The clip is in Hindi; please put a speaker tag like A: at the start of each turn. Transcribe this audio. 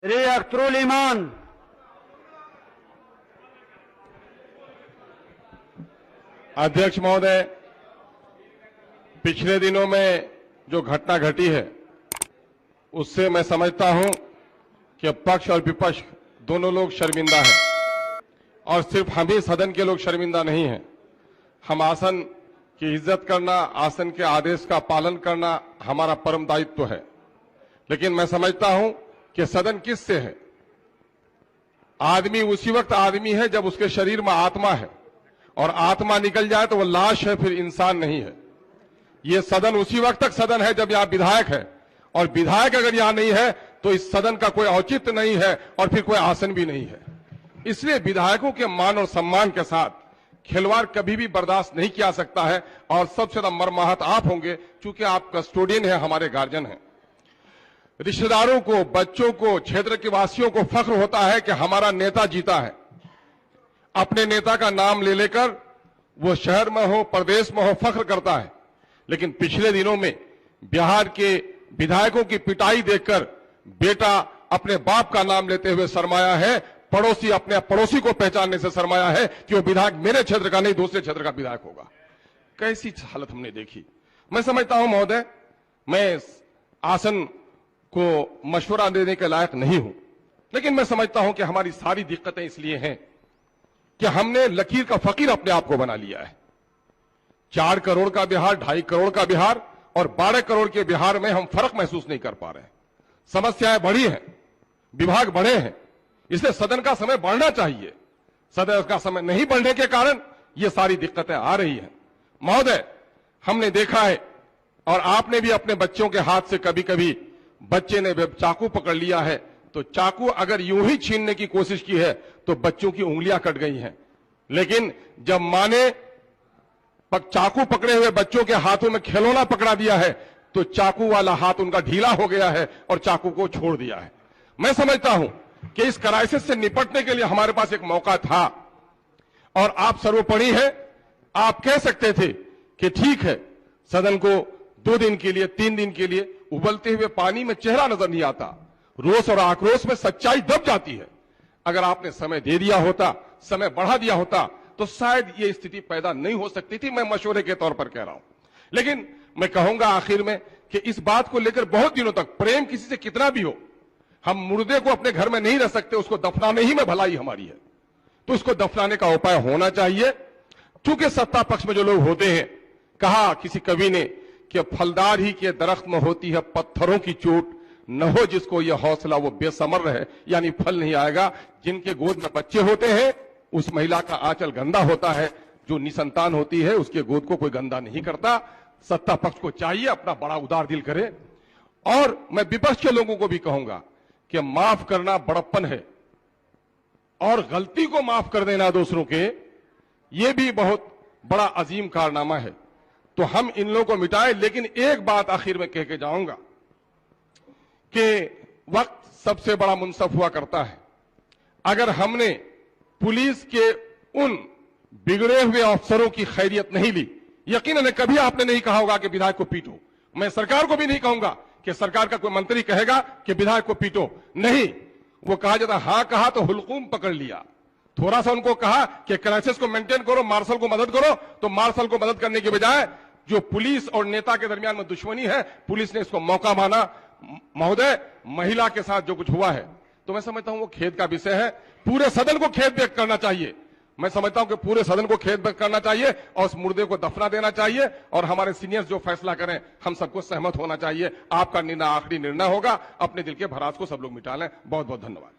A: श्री अख्तरुल ईमान।
B: अध्यक्ष महोदय, पिछले दिनों में जो घटना घटी है उससे मैं समझता हूं कि पक्ष और विपक्ष दोनों लोग शर्मिंदा हैं और सिर्फ हम ही सदन के लोग शर्मिंदा नहीं हैं। हम आसन की इज्जत करना, आसन के आदेश का पालन करना हमारा परम दायित्व है। लेकिन मैं समझता हूं कि सदन किससे है? आदमी उसी वक्त आदमी है जब उसके शरीर में आत्मा है, और आत्मा निकल जाए तो वह लाश है, फिर इंसान नहीं है। यह सदन उसी वक्त तक सदन है जब यहां विधायक है, और विधायक अगर यहां नहीं है तो इस सदन का कोई औचित्य नहीं है और फिर कोई आसन भी नहीं है। इसलिए विधायकों के मान और सम्मान के साथ खिलवाड़ कभी भी बर्दाश्त नहीं किया सकता है। और सबसे ज्यादा मर्माहत आप होंगे, क्योंकि आप कस्टोडियन हैं, हमारे गार्जियन हैं। रिश्तेदारों को, बच्चों को, क्षेत्र के वासियों को फख्र होता है कि हमारा नेता जीता है। अपने नेता का नाम ले लेकर वो शहर में हो, प्रदेश में हो, फख्र करता है। लेकिन पिछले दिनों में बिहार के विधायकों की पिटाई देखकर बेटा अपने बाप का नाम लेते हुए शर्माया है, पड़ोसी अपने पड़ोसी को पहचानने से शर्माया है कि वो विधायक मेरे क्षेत्र का नहीं, दूसरे क्षेत्र का विधायक होगा। कैसी हालत हमने देखी। मैं समझता हूं महोदय, मैं आसन को मशवरा देने के लायक नहीं हूं, लेकिन मैं समझता हूं कि हमारी सारी दिक्कतें इसलिए हैं कि हमने लकीर का फकीर अपने आप को बना लिया है। 4 करोड़ का बिहार, 2.5 करोड़ का बिहार और 12 करोड़ के बिहार में हम फर्क महसूस नहीं कर पा रहे हैं। समस्याएं बढ़ी हैं, विभाग बढ़े हैं, इसलिए सदन का समय बढ़ना चाहिए। सदन का समय नहीं बढ़ने के कारण ये सारी दिक्कतें आ रही हैं। महोदय, हमने देखा है, और आपने भी अपने बच्चों के हाथ से कभी कभी बच्चे ने चाकू पकड़ लिया है तो चाकू अगर यूं ही छीनने की कोशिश की है तो बच्चों की उंगलियां कट गई हैं। लेकिन जब मां ने चाकू पकड़े हुए बच्चों के हाथों में खिलौना पकड़ा दिया है तो चाकू वाला हाथ उनका ढीला हो गया है और चाकू को छोड़ दिया है। मैं समझता हूं कि इस क्राइसिस से निपटने के लिए हमारे पास एक मौका था, और आप सर्वोपरि है। आप कह सकते थे कि ठीक है, सदन को 2 दिन के लिए, 3 दिन के लिए उबलते हुए पानी में चेहरा नजर नहीं आता, रोष और आक्रोश में सच्चाई दब जाती है। अगर आपने समय दे दिया होता, समय बढ़ा दिया होता, तो शायद ये स्थिति पैदा नहीं हो सकती थी। मैं मशवरे के तौर पर कह रहा हूं। लेकिन मैं कहूंगा आखिर में कि इस बात को लेकर बहुत दिनों तक प्रेम किसी से कितना भी हो, हम मुर्दे को अपने घर में नहीं रख सकते, उसको दफनाने ही में भलाई हमारी है। तो उसको दफनाने का उपाय होना चाहिए। क्योंकि सत्ता पक्ष में जो लोग होते हैं, कहा किसी कवि ने कि फलदार ही के दरख्त में होती है पत्थरों की चोट, न हो जिसको यह हौसला वो बेसमर रहे, यानी फल नहीं आएगा। जिनके गोद में बच्चे होते हैं उस महिला का आंचल गंदा होता है, जो निसंतान होती है उसके गोद को कोई गंदा नहीं करता। सत्ता पक्ष को चाहिए अपना बड़ा उदार दिल करे। और मैं विपक्ष के लोगों को भी कहूंगा कि माफ करना बड़प्पन है, और गलती को माफ कर देना दूसरों के, यह भी बहुत बड़ा अजीम कारनामा है। तो हम इन लोगों को मिटाएं। लेकिन एक बात आखिर में कह के जाऊंगा कि वक्त सबसे बड़ा मुंसफ हुआ करता है। अगर हमने पुलिस के उन बिगड़े हुए अफसरों की खैरियत नहीं ली, यकीनन कभी आपने नहीं कहा होगा कि विधायक को पीटो। मैं सरकार को भी नहीं कहूंगा कि सरकार का कोई मंत्री कहेगा कि विधायक को पीटो, नहीं। वो कहा जाता हां कहा तो हुलकूम पकड़ लिया। थोड़ा सा उनको कहा कि क्राइसिस को मेंटेन करो, मार्शल को मदद करो, तो मार्शल को मदद करने के बजाय जो पुलिस और नेता के दरमियान में दुश्मनी है, पुलिस ने इसको मौका माना। महोदय, महिला के साथ जो कुछ हुआ है, तो मैं समझता हूं वो खेद का विषय है। पूरे सदन को खेद व्यक्त करना चाहिए। मैं समझता हूं कि पूरे सदन को खेद व्यक्त करना चाहिए और उस मुर्दे को दफना देना चाहिए, और हमारे सीनियर्स जो फैसला करें हम सबको सहमत होना चाहिए। आपका निर्णय आखिरी निर्णय होगा। अपने दिल के भरास को सब लोग मिटा लें। बहुत बहुत धन्यवाद।